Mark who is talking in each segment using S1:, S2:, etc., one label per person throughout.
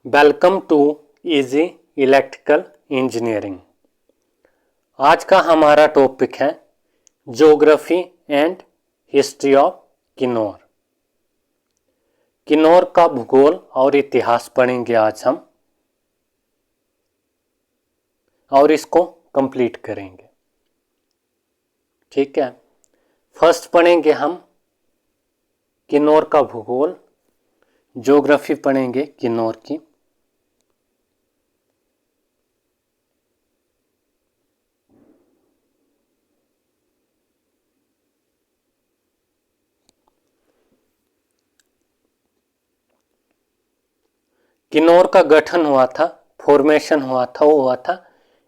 S1: Welcome to easy electrical engineering. आज का हमारा टॉपिक है geography and history of Kinnaur. Kinnaur का भूगोल और इतिहास पढ़ेंगे आज हम और इसको कंप्लीट करेंगे। ठीक है, फर्स्ट पढ़ेंगे हम किन्नौर का भूगोल, ज्योग्राफी पढ़ेंगे किन्नौर की। किन्नौर का गठन हुआ था, फॉर्मेशन हुआ था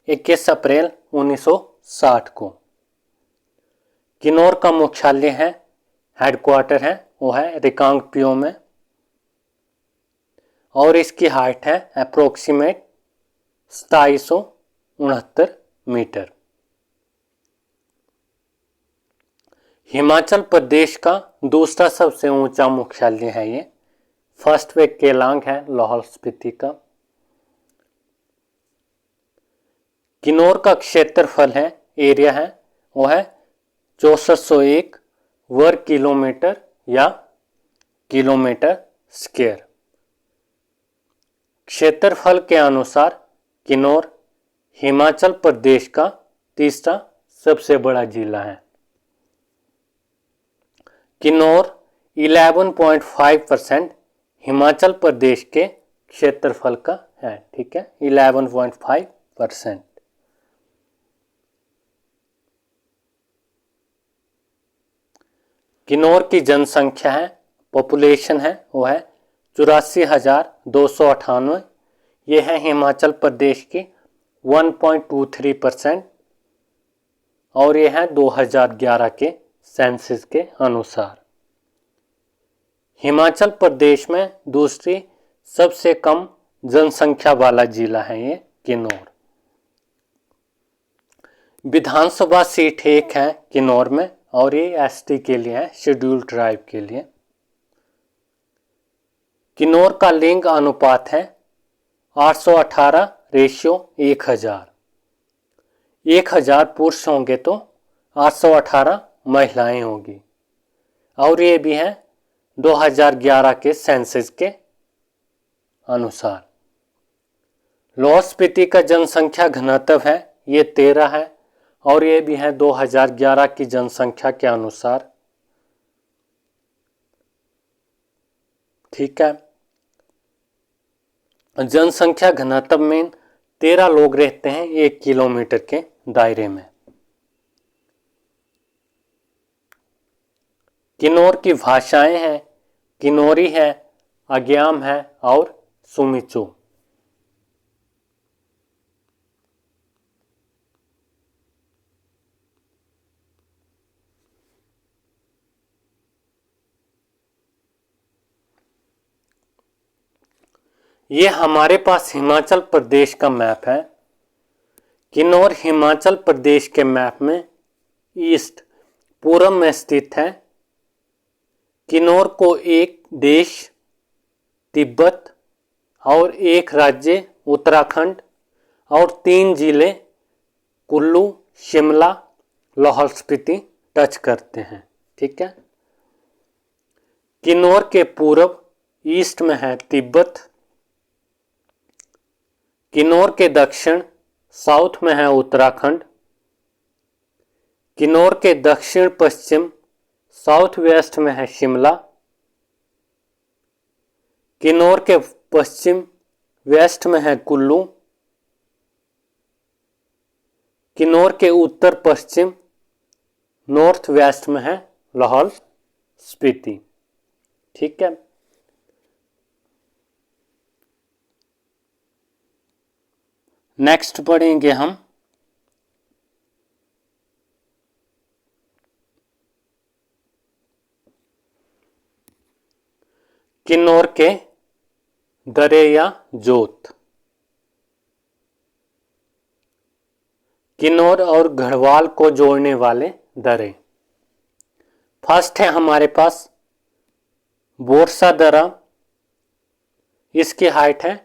S1: 21 अप्रैल 1960 को। किन्नौर का मुख्यालय है, हेडक्वार्टर है, वो है रिकांगपिओ में और इसकी हाइट है अप्रोक्सीमेट 2769 मीटर। हिमाचल प्रदेश का दूसरा सबसे ऊंचा मुख्यालय है ये। फर्स्ट वे केलांग है लाहौल स्पीति का। किन्नौर का क्षेत्रफल है, एरिया है, वो है 6401 वर्ग किलोमीटर या किलोमीटर स्क्वायर। क्षेत्रफल के अनुसार किन्नौर हिमाचल प्रदेश का तीसरा सबसे बड़ा जिला है। किन्नौर 11.5% हिमाचल प्रदेश के क्षेत्रफल का है। ठीक है, 11.5%। किन्नौर की जनसंख्या है, पॉपुलेशन है, वो है 84,298। ये है हिमाचल प्रदेश की 1.23% और ये है 2011 के सेंसस के अनुसार। हिमाचल प्रदेश में दूसरी सबसे कम जनसंख्या वाला जिला है ये किन्नौर। विधानसभा सीट एक है किन्नौर में और ये एसटी के लिए है, शेड्यूल्ड ट्राइब के लिए। किन्नौर का लिंग अनुपात है 818:1000। 1000 पुरुष होंगे तो 818 महिलाएं होगी और ये भी है 2011 के सेंसस के अनुसार। लाहौल स्पीति का जनसंख्या घनत्व है, ये 13 है और ये भी है 2011 की जनसंख्या के अनुसार। ठीक है, जनसंख्या घनत्व में 13 लोग रहते हैं 1 किलोमीटर के दायरे में। किन्नौर की भाषाएं हैं, किन्नौरी है, अग्याम है और सुमिचो। ये हमारे पास हिमाचल प्रदेश का मैप है। किन्नौर हिमाचल प्रदेश के मैप में ईस्ट पूर्व में स्थित है। किन्नौर को एक देश तिब्बत और एक राज्य उत्तराखंड और 3 जिले कुल्लू, शिमला, लाहौल स्पीति टच करते हैं। ठीक है, किन्नौर के पूर्व ईस्ट में है तिब्बत। किन्नौर के दक्षिण साउथ में है उत्तराखंड। किन्नौर के दक्षिण पश्चिम साउथ वेस्ट में है शिमला। किन्नौर के पश्चिम वेस्ट में है कुल्लू। किन्नौर के उत्तर पश्चिम नॉर्थ वेस्ट में है लाहौल स्पीति। ठीक है, नेक्स्ट पढ़ेंगे हम किन्नौर के दरे या जोत। किन्नौर और गढ़वाल को जोड़ने वाले दरे। फर्स्ट है हमारे पास बोरसा दरा, इसकी हाइट है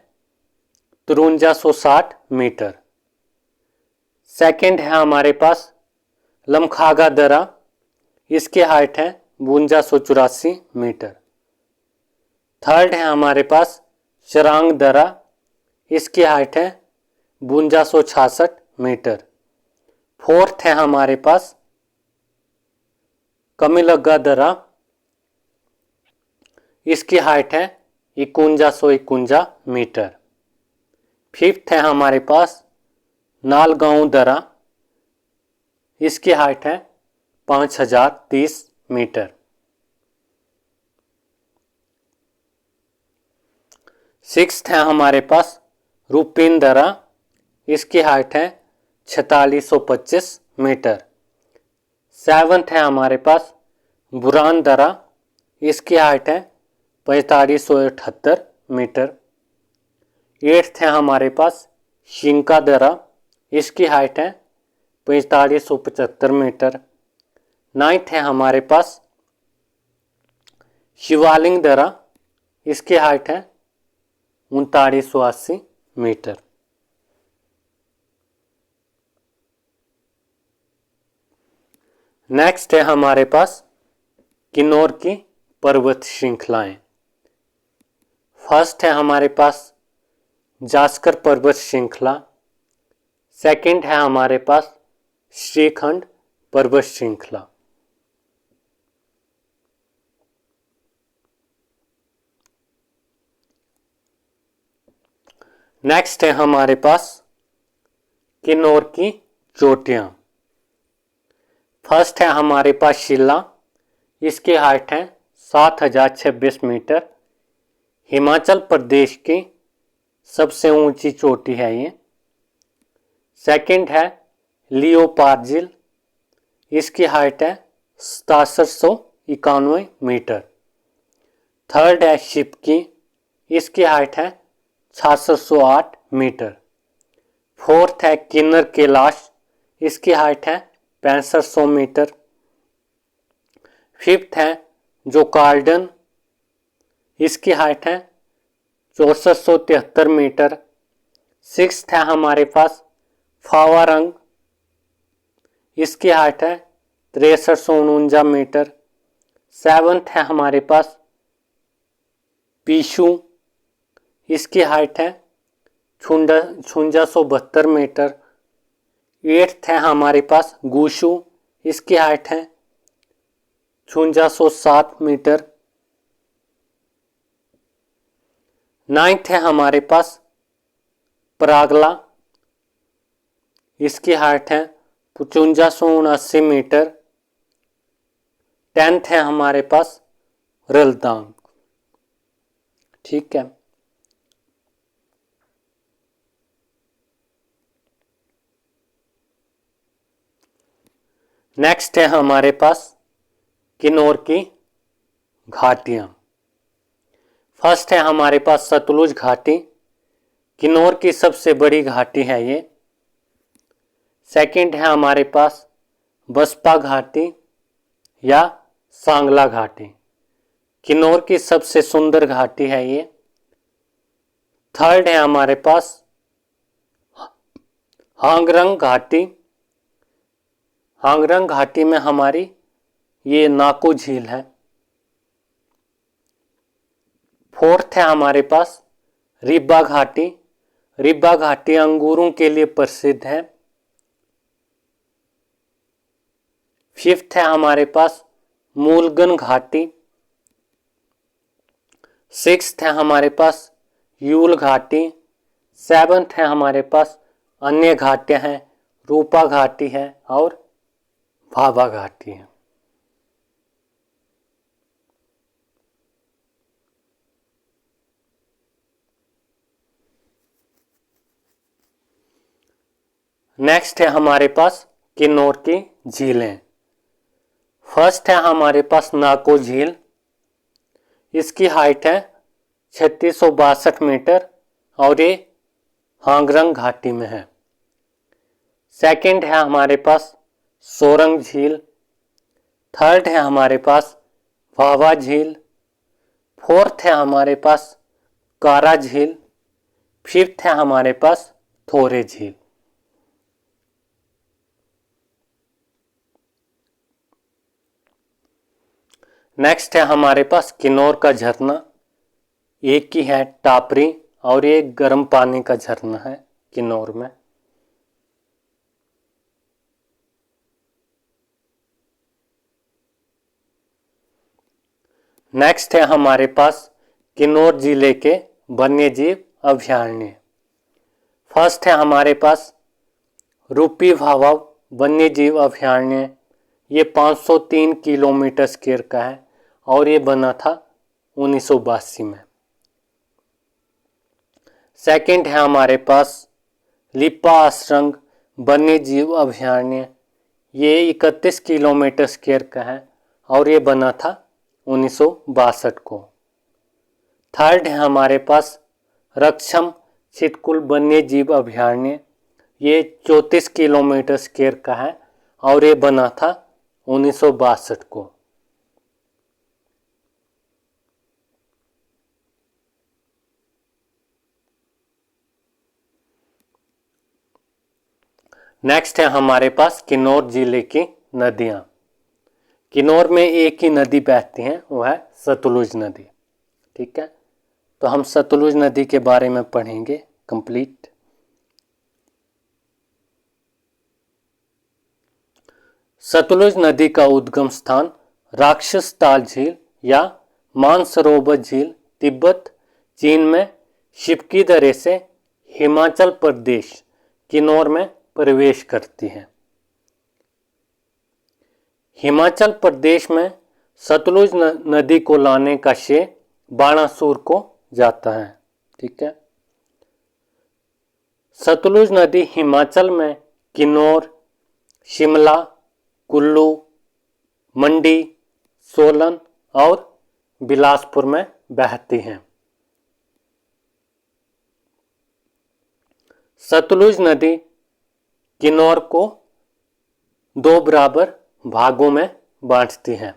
S1: 5360 मीटर। सेकंड है हमारे पास लमखागा दर्रा, इसकी हाइट है 5284 मीटर। थर्ड है हमारे पास शरांग दर्रा, इसकी हाइट है 5266 मीटर। फोर्थ है हमारे पास कमिलगा दर्रा, इसकी हाइट है 5151 मीटर। फिफ्थ है हमारे पास नालगांव दर्रा, इसकी हाइट है 5030 मीटर। सिक्स्थ है हमारे पास रूपिन दर्रा, इसकी हाइट है 4625 मीटर। सेवंथ है हमारे पास बुरान दर्रा, इसकी हाइट है 4578 मीटर। एट्थ है हमारे पास शिंका दर्रा, इसकी हाइट है 4575 मीटर। नाइन्थ है हमारे पास शिवालिंग दर्रा, इसकी हाइट है 3980 मीटर। नेक्स्ट है हमारे पास किन्नौर की पर्वत श्रृंखलाएं। फर्स्ट है हमारे पास जास्कर पर्वत श्रृंखला। सेकंड है हमारे पास श्रीखंड पर्वत श्रृंखला। नेक्स्ट है हमारे पास किन्नौर की चोटियां। फर्स्ट है हमारे पास शिला, इसकी हाइट है 7026 मीटर। हिमाचल प्रदेश की सबसे ऊंची चोटी है ये। सेकंड है लियोपार्जिल, इसकी हाइट है 6791 मीटर। थर्ड है शिपकी, इसकी हाइट है 6608 मीटर। फोर्थ है किन्नर कैलाश, इसकी हाइट है 6500 मीटर। फिफ्थ है जोकार्डन, इसकी हाइट है 6473 मीटर। सिक्स्थ है हमारे पास फावारंग, इसकी हाइट है 6349 मीटर। सेवंथ है हमारे पास पीशू, इसकी हाइट है 5672 मीटर। एट्थ है हमारे पास गुशु, इसकी हाइट है 5607 मीटर। नाइन्थ है हमारे पास परागला, इसकी हाइट है 5579 मीटर। टेंथ है हमारे पास रलदांग। ठीक है। नेक्स्ट है हमारे पास किन्नौर की घाटियां। फर्स्ट है हमारे पास सतलुज घाटी, किन्नौर की सबसे बड़ी घाटी है ये। सेकंड है हमारे पास बसपा घाटी या सांगला घाटी, किन्नौर की सबसे सुंदर घाटी है ये। थर्ड है हमारे पास हांगरंग घाटी, हांगरंग घाटी में हमारी ये नाको झील है। फोर्थ है हमारे पास रिब्बा घाटी, रिब्बा घाटी अंगूरों के लिए प्रसिद्ध है। फिफ्थ है हमारे पास मूलगन घाटी। सिक्स्थ है हमारे पास यूल घाटी। सेवंथ है हमारे पास अन्य घाटियां हैं, रूपा घाटी है और भाभा घाटी है। नेक्स्ट है हमारे पास किन्नौर की झीलें। फर्स्ट है हमारे पास नाको झील, इसकी हाइट है 3662 मीटर और ये हांगरंग घाटी में है। सेकंड है हमारे पास सोरंग झील। थर्ड है हमारे पास भाभा झील। फोर्थ है हमारे पास कारा झील, फिफ्थ है हमारे पास थोरे झील। नेक्स्ट है हमारे पास किन्नौर का झरना। एक ही है टापरी और एक गर्म पानी का झरना है किन्नौर में। नेक्स्ट है हमारे पास किन्नौर जिले के वन्य जीव अभयारण्य। फर्स्ट है हमारे पास रूपी भावा वन्य जीव अभयारण्य। ये 503 किलोमीटर स्क्वायर का है और ये बना था 1982 में। सेकंड है हमारे पास लिप्पा आश्रंग वन्य जीव अभयारण्य। ये 31 किलोमीटर स्क्वायर का है और ये बना था 1962 को। थर्ड है हमारे पास रक्षम चितकुल वन्य जीव अभयारण्य। ये 34 किलोमीटर स्क्वायर का है और ये बना था 1962 को। नेक्स्ट है हमारे पास किन्नौर जिले की नदियां। किन्नौर में एक ही नदी बहती है, वो है सतलुज नदी। ठीक है, तो हम सतलुज नदी के बारे में पढ़ेंगे कंप्लीट। सतलुज नदी का उद्गम स्थान राक्षस ताल झील या मानसरोवर झील तिब्बत चीन में शिवकी दर्रे से हिमाचल प्रदेश किन्नौर में प्रवेश करती है। हिमाचल प्रदेश में सतलुज नदी को लाने का श्रेय बाणासुर को जाता है। ठीक है, सतलुज नदी हिमाचल में किन्नौर, शिमला, कुल्लू, मंडी, सोलन और बिलासपुर में बहती हैं। सतलुज नदी किन्नौर को 2 बराबर भागों में बांटती है।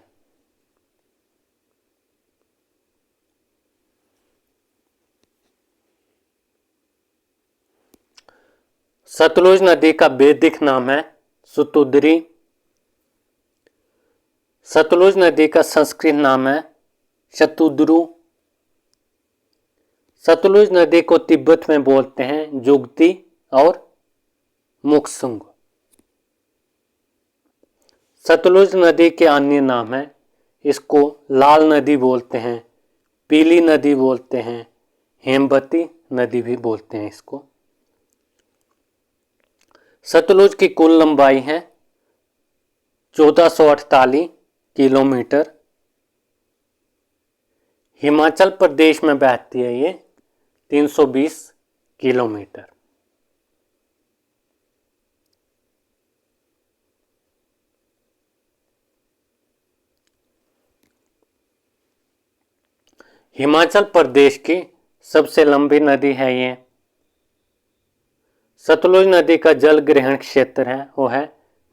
S1: सतलुज नदी का वैदिक नाम है सुतुद्री। सतलुज नदी का संस्कृत नाम है शतुद्रु। सतलुज नदी को तिब्बत में बोलते हैं जुगती और मुक्सुंग। सतलुज नदी के अन्य नाम हैं, इसको लाल नदी बोलते हैं, पीली नदी बोलते हैं, हेमवती नदी भी बोलते हैं इसको। सतलुज की कुल लंबाई है 1448 किलोमीटर। हिमाचल प्रदेश में बहती है ये 320 किलोमीटर। हिमाचल प्रदेश की सबसे लंबी नदी है ये। सतलुज नदी का जल ग्रहण क्षेत्र है वो है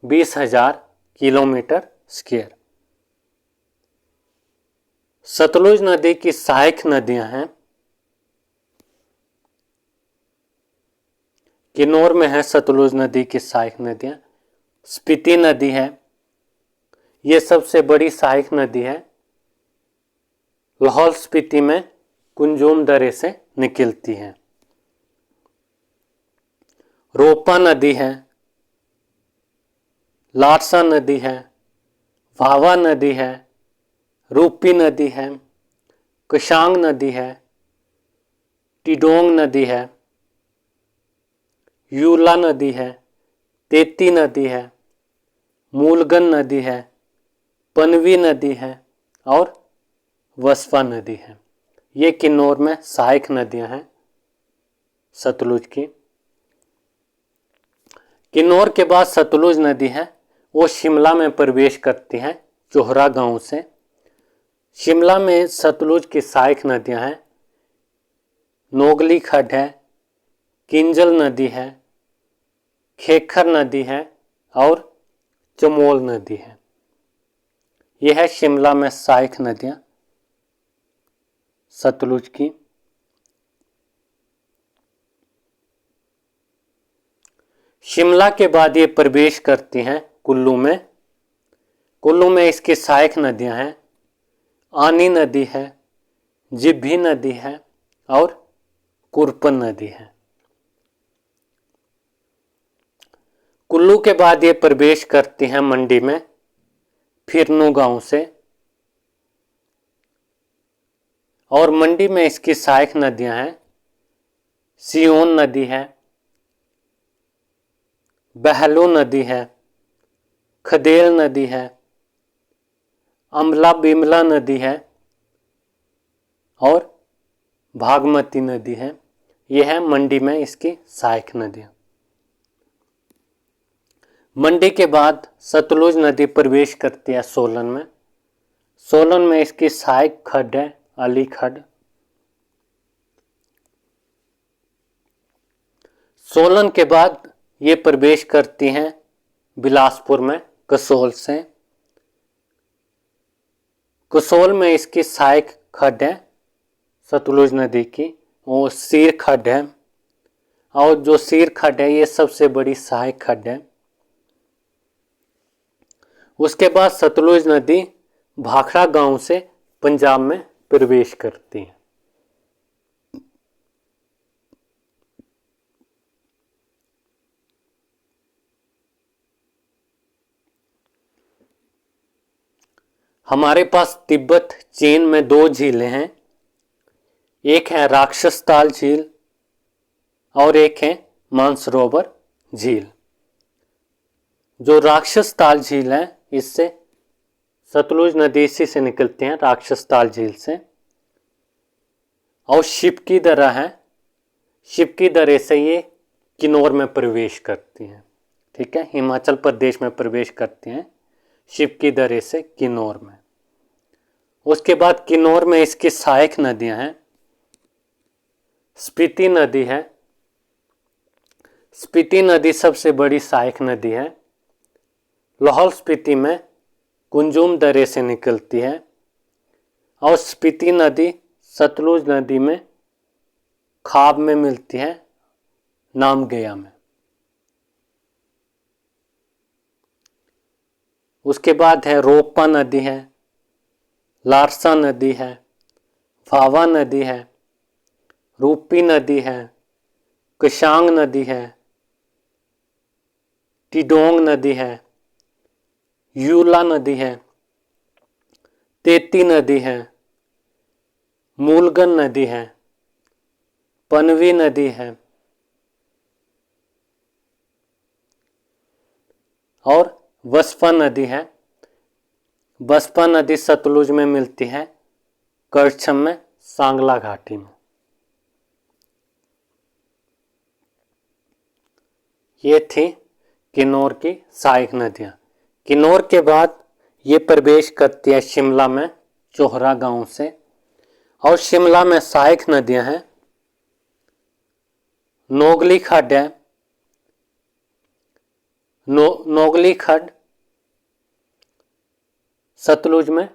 S1: 20,000 किलोमीटर स्क्वायर। सतलुज नदी की सहायक नदियां हैं, किन्नौर में है सतलुज नदी की सहायक नदियां। स्पीति नदी है, ये सबसे बड़ी सहायक नदी है, लाहौल स्पीति में कुंजुम दर्रे से निकलती है। रोपा नदी है, लारसा नदी है, भावा नदी है, रूपी नदी है, कशांग नदी है, टिडोंग नदी है, यूला नदी है, तेती नदी है, मूलगन नदी है, पनवी नदी है और वसपा नदी है। ये किन्नौर में सहायक नदियां हैं सतलुज की। किन्नौर के बाद सतलुज नदी है वो शिमला में प्रवेश करती है चोहरा गांव से। शिमला में सतलुज की सहायक नदियां हैं, नोगली खड्ड है, किंजल नदी है, खेखर नदी है और चमोल नदी है। यह है शिमला में सहायक नदियां सतलुज की। शिमला के बाद ये प्रवेश करती हैं कुल्लू में। कुल्लू में इसकी सहायक नदियां हैं, आनी नदी है, जिभी नदी है और कुरपन नदी है। कुल्लू के बाद ये प्रवेश करती हैं मंडी में फिरनू गांव से, और मंडी में इसकी सहायक नदियां हैं, सियोन नदी है, बहलो नदी है, खदेल नदी है, अमला बिमला नदी है और भागमती नदी है। यह है मंडी में इसकी सहायक नदियां। मंडी के बाद सतलुज नदी प्रवेश करती है सोलन में। सोलन में इसकी सहायक खड्ड है अली खड्ड। सोलन के बाद ये प्रवेश करती हैं बिलासपुर में कसोल से। कसोल में इसकी सहायक खड्ड है सतलुज नदी की, वो सीर खड्ड है, और जो सीर खड्ड है ये सबसे बड़ी सहायक खड्ड है। उसके बाद सतलुज नदी भाखड़ा गांव से पंजाब में प्रवेश करती है। हमारे पास तिब्बत चीन में दो झीलें हैं, एक है राक्षसताल झील और एक है मानसरोवर झील। जो राक्षसताल झील है इससे सतलुज नदी इसी से निकलती है, राक्षसताल झील से। और शिप की दर्रा है, शिप की दर्रे से ये किन्नौर में प्रवेश करती हैं। ठीक है, हिमाचल प्रदेश में प्रवेश करती हैं शिप की दर्रे से किन्नौर में। उसके बाद किन्नौर में इसकी सहायक नदियां हैं, स्पीति नदी है, स्पीति नदी सबसे बड़ी सहायक नदी है। लाहौल स्पीति में कुंजुम दर्रे से निकलती है और स्पीति नदी सतलुज नदी में खाब में मिलती है नामगया में। उसके बाद है रोपा नदी है, लारसा नदी है, भावा नदी है, रूपी नदी है, कशांग नदी है, टिडोंग नदी है, यूला नदी है, तेती नदी है, मूलगन नदी है, पनवी नदी है और बसपा नदी है। बसपा नदी सतलुज में मिलती है करछम में सांगला घाटी में। ये थी किन्नौर की सहायक नदियां। किन्नौर के बाद ये प्रवेश करती है शिमला में चोहरा गांव से, और शिमला में सहायक नदियां हैं, नोगली खड्ड है, नोगली खड्ड सतलुज में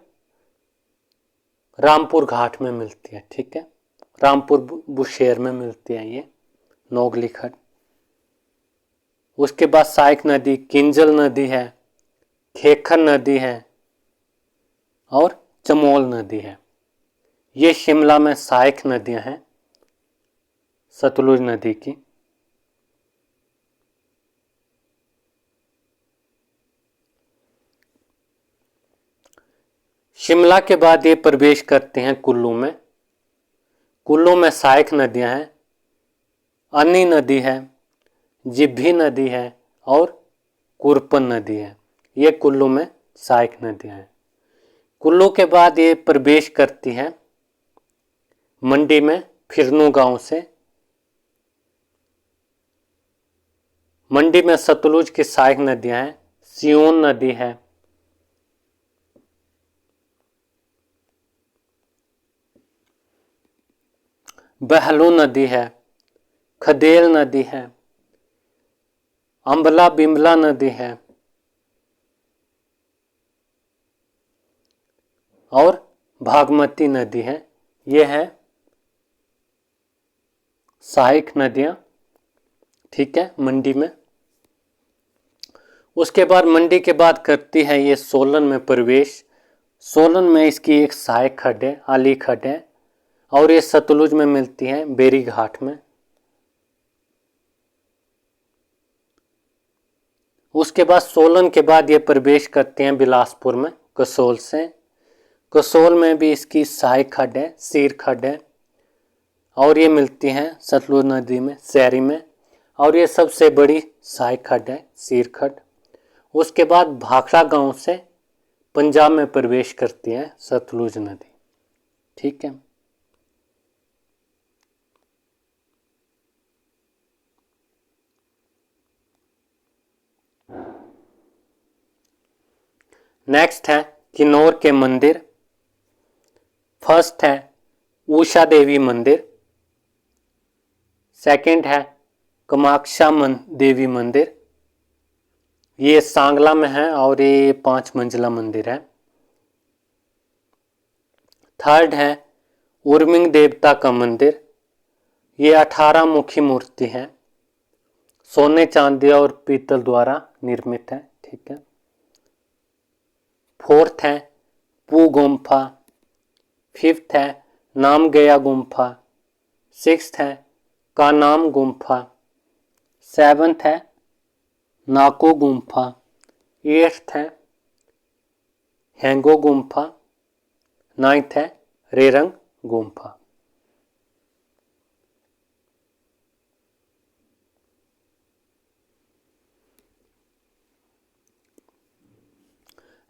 S1: रामपुर घाट में मिलती है। ठीक है, रामपुर बुशेर में मिलती है ये नोगली खड्ड। उसके बाद सहायक नदी किंजल नदी है, खेखर नदी है और चमोल नदी है। ये शिमला में सहायक नदियां हैं सतलुज नदी की। शिमला के बाद ये प्रवेश करते हैं कुल्लू में। कुल्लू में सहायक नदियां हैं, अनी नदी है, जिभी नदी है और कुरपन नदी है। ये कुल्लू में सहायक नदियां हैं। कुल्लू के बाद ये प्रवेश करती हैं मंडी में फिरनू गांव से। मंडी में सतलुज की सहायक नदियां हैं, सियोन नदी है, बहलो नदी है, खदेल नदी है, अम्बला बिमला नदी है और भागमती नदी है। ये है सहायक नदियां। ठीक है, मंडी में। उसके बाद मंडी के बाद करती है ये सोलन में प्रवेश। सोलन में इसकी एक सहायक खड्ड है, आली खड्ड है, और ये सतलुज में मिलती है बेरी घाट में। उसके बाद सोलन के बाद ये प्रवेश करते हैं बिलासपुर में कसोल से। कसोल में भी इसकी सहायक खड्ड है, सीर खड्ड है, और ये मिलती हैं सतलुज नदी में शहरी में, और ये सबसे बड़ी सहायक खड्ड है सीर खड्ड। उसके बाद भाखड़ा गांव से पंजाब में प्रवेश करती है सतलुज नदी। ठीक है। नेक्स्ट है किन्नौर के मंदिर। फर्स्ट है उषा देवी मंदिर, सेकंड है कामाक्षा देवी मंदिर, ये सांगला में है और ये 5 मंजिला मंदिर है। थर्ड है उर्मिंग देवता का मंदिर, ये 18 मुखी मूर्ति है, सोने चांदी और पीतल द्वारा निर्मित है। ठीक है। फोर्थ है पू गुम्फा, फिफ्थ है नाम गया गुम्फा, सिक्स्थ है कानाम गुम्फा, सेवंथ है नाको गुम्फा, एट्थ है हैंगो गुम्फा, नाइन्थ है रेरंग गुम्फा।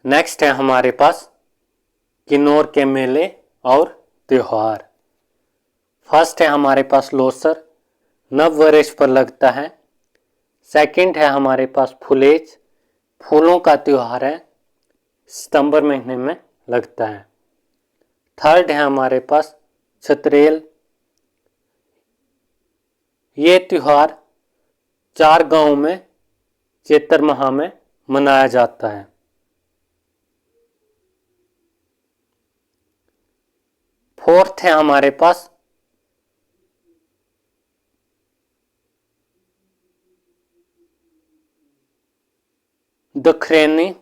S1: नेक्स्ट है हमारे पास किन्नौर के मेले और त्योहार। फर्स्ट है हमारे पास लोसर, नव वर्ष पर लगता है। सेकंड है हमारे पास फुलेज, फूलों का त्योहार है, सितंबर महीने में लगता है। थर्ड है हमारे पास छतरेल, ये त्योहार 4 गांव में चैत्र माह में मनाया जाता है। फोर्थ है हमारे पास दखेरनी,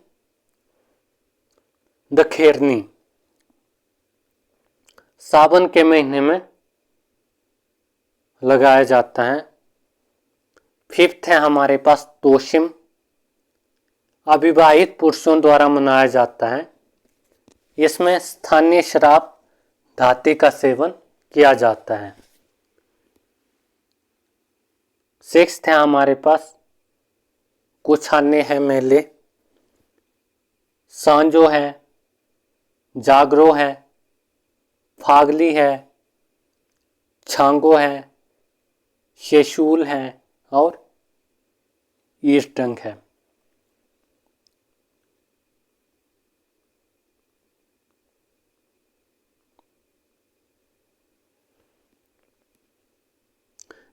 S1: सावन के महीने में लगाया जाता है। फिफ्थ है हमारे पास तोशिम, अविवाहित पुरुषों द्वारा मनाया जाता है, इसमें स्थानीय शराब धाती का सेवन किया जाता है। सिक्स्थ है हमारे पास कुछ अन्य है मेले, सांजो है, जागरो है, फागली है, छांगो है, शेशूल है और ईस्टंग है।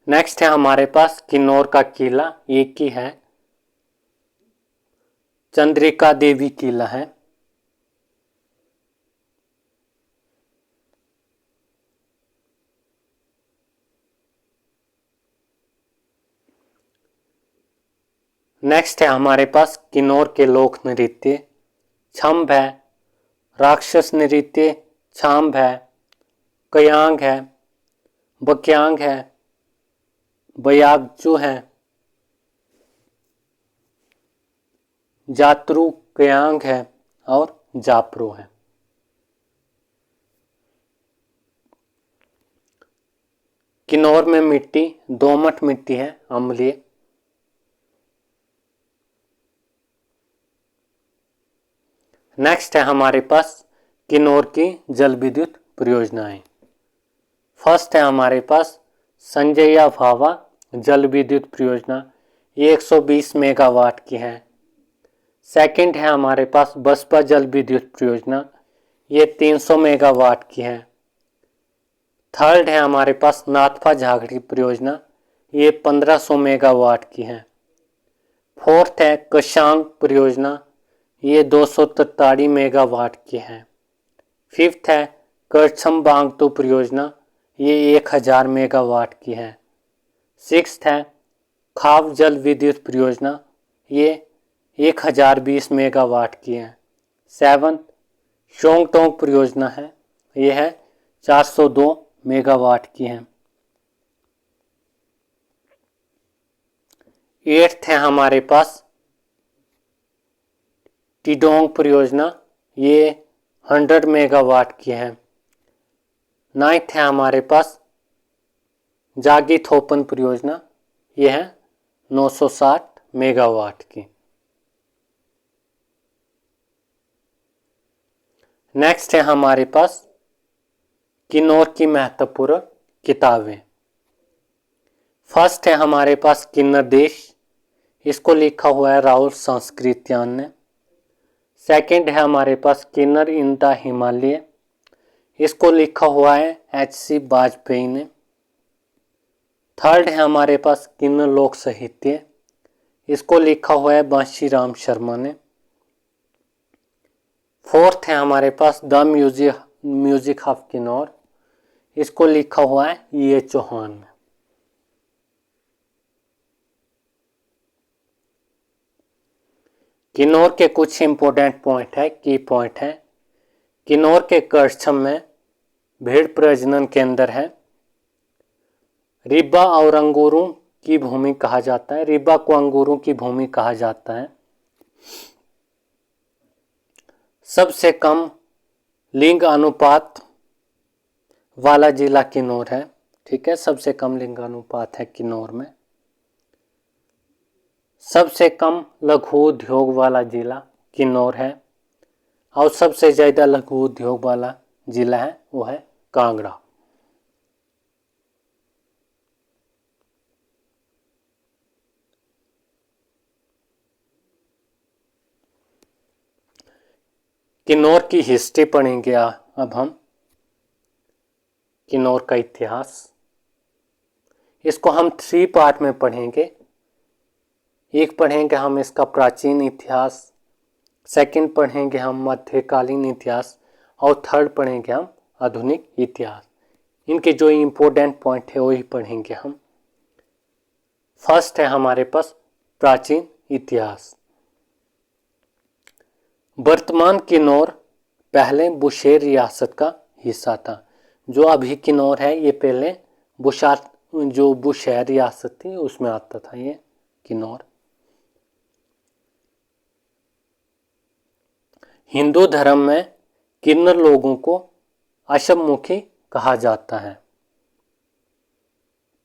S1: नेक्स्ट है हमारे पास किन्नौर का किला, एक ही है, चंद्रिका देवी किला है। नेक्स्ट है हमारे पास किन्नौर के लोक नृत्य, छंब है, राक्षस नृत्य, छांब है, कयांग है, बक्यांग है, बयागजू है, जातरू कयांग है और जापरो है। किन्नौर में मिट्टी दोमट मिट्टी है, अम्लीय। नेक्स्ट है हमारे पास किन्नौर की जल विद्युत परियोजनाएं। फर्स्ट है हमारे पास संजय भावा जल विद्युत परियोजना, ये 120 मेगावाट की है। सेकंड है हमारे पास बसपा जल विद्युत परियोजना, ये 300 मेगावाट की है। थर्ड है हमारे पास नाथपा झागड़ी परियोजना, ये 1500 मेगावाट की है। फोर्थ है कशांग परियोजना, ये 243 मेगावाट की है। फिफ्थ है करछम बांगतू परियोजना, ये 1000 मेगावाट की है। सिक्स्थ है खाव जल विद्युत परियोजना, ये 1020 मेगावाट की है। 7 शोंगटोंग परियोजना है, यह है 402 मेगावाट की है। 8 है हमारे पास टिडोंग परियोजना, ये 100 मेगावाट की है। 9 है हमारे पास जागी थोपन परियोजना, ये है 960 मेगावाट की। नेक्स्ट है हमारे पास किन्नौर की महत्वपूर्ण किताबें। फर्स्ट है हमारे पास किन्नर देश, इसको लिखा हुआ है राहुल संस्कृत्यान ने। सेकंड है हमारे पास किन्नर इन द हिमालय, इसको लिखा हुआ है H.C. वाजपेयी ने। थर्ड है हमारे पास किन्नर लोक साहित्य, इसको लिखा हुआ है बांशीराम शर्मा ने। फोर्थ है हमारे पास द म्यूजिक ऑफ किन्नौर, इसको लिखा हुआ है E.A. चौहान ने। किन्नौर के कुछ इंपोर्टेंट पॉइंट है, की पॉइंट है। किन्नौर के करछम में भेड़ प्रजनन केंद्र है। रिब्बा और अंगूरों की भूमि कहा जाता है, रिब्बा को अंगूरों की भूमि कहा जाता है। सबसे कम लिंग अनुपात वाला जिला किन्नौर है, ठीक है, सबसे कम लिंग अनुपात है किन्नौर में। सबसे कम लघु उद्योग वाला जिला किन्नौर है, और सबसे ज्यादा लघु उद्योग वाला जिला है वो है कांगड़ा। किन्नौर की हिस्ट्री पढ़ेंगे अब हम। किन्नौर का इतिहास, इसको हम 3 पार्ट में पढ़ेंगे। एक पढ़ेंगे हम इसका प्राचीन इतिहास, सेकंड पढ़ेंगे हम मध्यकालीन इतिहास, और थर्ड पढ़ेंगे हम आधुनिक इतिहास। इनके जो इम्पोर्टेंट पॉइंट है वही पढ़ेंगे हम। फर्स्ट है हमारे पास प्राचीन इतिहास। वर्तमान किन्नौर पहले बुशेर रियासत का हिस्सा था। जो अभी किन्नौर है ये पहले बुशेर रियासत थी उसमें आता था ये किन्नौर। हिंदू धर्म में किन्नर लोगों को अशममुखी कहा जाता है।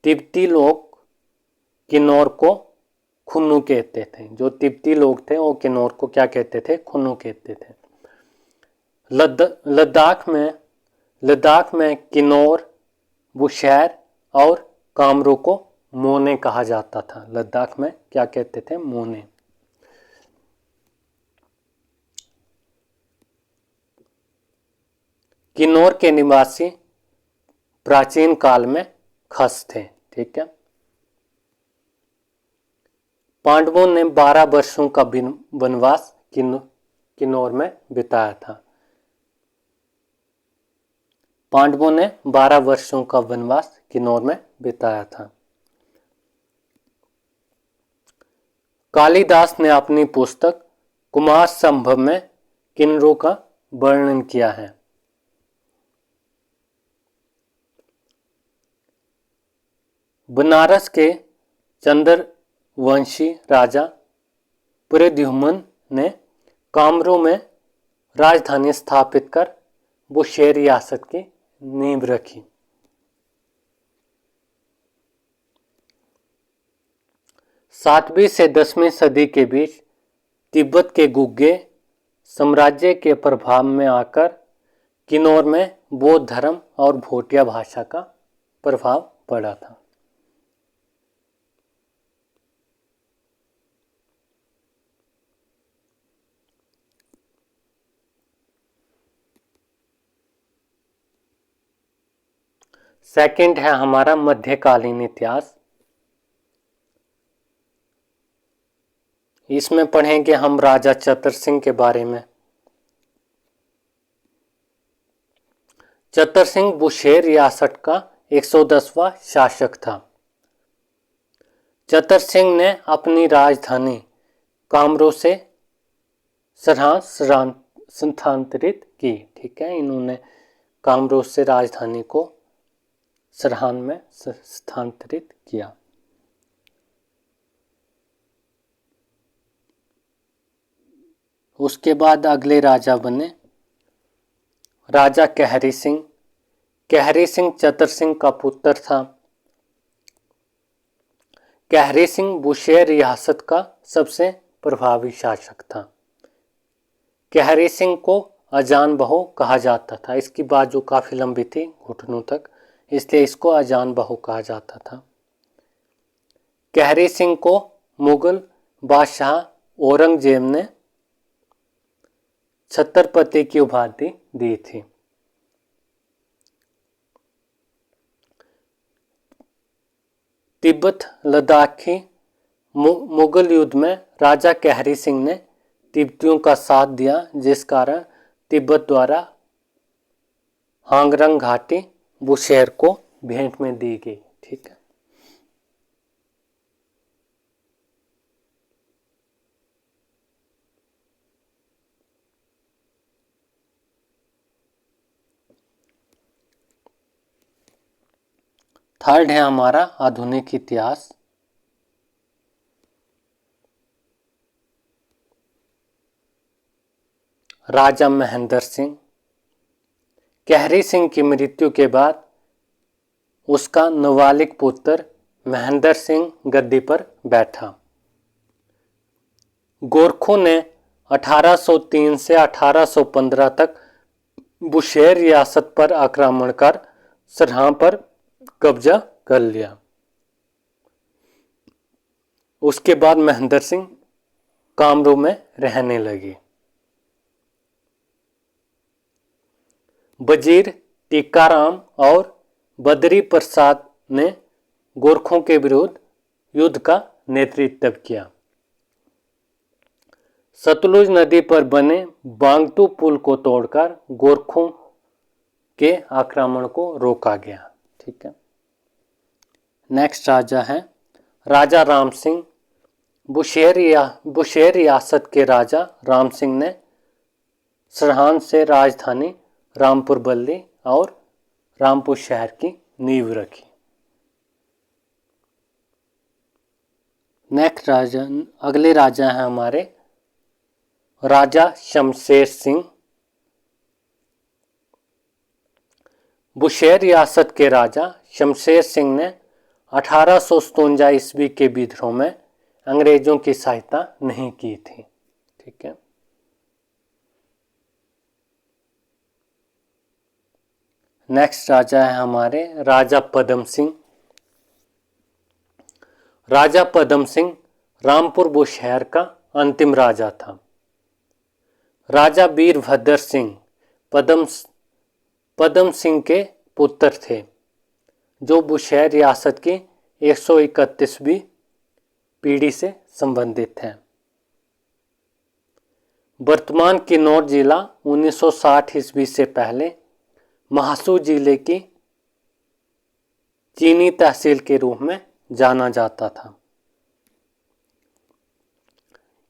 S1: तिब्बती लोग किन्नौर को खुन्नू कहते थे। जो तिब्बती लोग थे वो किन्नौर को क्या कहते थे? खुन्नू कहते थे। लद्दाख में किन्नौर, बुशैर और कामरू को मोने कहा जाता था। लद्दाख में क्या कहते थे? मोने। किन्नौर के निवासी प्राचीन काल में खस थे, ठीक है। पांडवों ने 12 वर्षों का वनवास किन्नौर में बिताया था। पांडवों ने 12 वर्षों का वनवास किन्नौर में बिताया था। कालिदास ने अपनी पुस्तक कुमार संभव में किन्नरों का वर्णन किया है। बनारस के चंद्रवंशी राजा प्रद्युम्न ने कामरू में राजधानी स्थापित कर बुशेर रियासत की नींव रखी। सातवीं से 10वीं सदी के बीच तिब्बत के गुग्गे साम्राज्य के प्रभाव में आकर किन्नौर में बौद्ध धर्म और भोटिया भाषा का प्रभाव पड़ा था। सेकंड है हमारा मध्यकालीन इतिहास। इसमें पढ़ेंगे हम राजा चतर सिंह के बारे में। चतर सिंह बुशेर रियासत का 110वां शासक था। चतर सिंह ने अपनी राजधानी कामरू से सरहां स्थानांतरित की। ठीक है, इन्होंने कामरूप से राजधानी को सरहां में स्थानांतरित किया। उसके बाद अगले राजा बने राजा कहरी सिंह। कहरी सिंह चतर सिंह का पुत्र था। कहरी सिंह बुशेर रियासत का सबसे प्रभावी शासक था। कहरी सिंह को अजान बहु कहा जाता था। इसकी बाजू काफी लंबी थी, घुटनों तक, इसलिए इसको अजान बहु कहा जाता था। कहरी सिंह को मुगल बादशाह औरंगजेब ने छत्रपति की उपाधि दी थी। तिब्बत लद्दाख की मुगल युद्ध में राजा कहरी सिंह ने तिब्बतियों का साथ दिया, जिस कारण तिब्बत द्वारा हांगरंग घाटी बुशेर को भेंट में दी गई। ठीक है, थर्ड है हमारा आधुनिक इतिहास। राजा महेंद्र सिंह। कहरी सिंह की मृत्यु के बाद उसका नाबालिग पुत्र महेंद्र सिंह गद्दी पर बैठा। गोरखों ने 1803 से 1815 तक बुशेर रियासत पर आक्रमण कर सरहां पर कब्जा कर लिया। उसके बाद महेंद्र सिंह कामरूप में रहने लगे। वजीर टीकाराम और बद्री प्रसाद ने गोरखों के विरुद्ध युद्ध का नेतृत्व किया। सतलुज नदी पर बने बांगतू पुल को तोड़कर गोरखों के आक्रमण को रोका गया। ठीक है, नेक्स्ट राजा है राजा राम सिंह। बुशेर रियासत के राजा राम सिंह ने सरहां से राजधानी रामपुर बल्ली और रामपुर शहर की नींव रखी। नेक्स्ट राजा, अगले राजा हैं हमारे राजा शमशेर सिंह। बुशेर रियासत के राजा शमशेर सिंह ने 1857 ईस्वी के विद्रोह में अंग्रेजों की सहायता नहीं की थी। ठीक है, नेक्स्ट राजा है हमारे राजा पदम सिंह। राजा पदम सिंह रामपुर बुशहर का अंतिम राजा था। राजा वीरभद्र सिंह पदम सिंह के पुत्र थे, जो बुशहर रियासत की 131वीं पीढ़ी से संबंधित हैं। वर्तमान किन्नौर जिला 1960 ईस्वी से पहले महासू जिले की चीनी तहसील के रूप में जाना जाता था।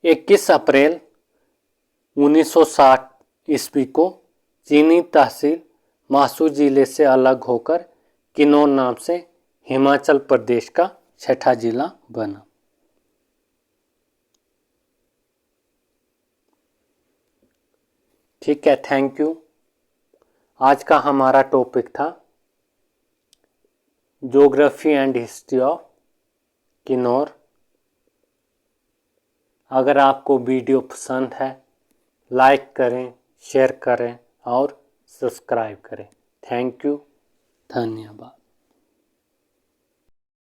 S1: 21 अप्रैल 1960 ईस्वी को चीनी तहसील महासू जिले से अलग होकर किन्नौर नाम से हिमाचल प्रदेश का छठा जिला बना। ठीक है, थैंक यू। आज का हमारा टॉपिक था geography and history of Kinnaur. अगर आपको वीडियो पसंद है, लाइक करें, शेयर करें और सब्सक्राइब करें। थैंक यू, धन्यवाद।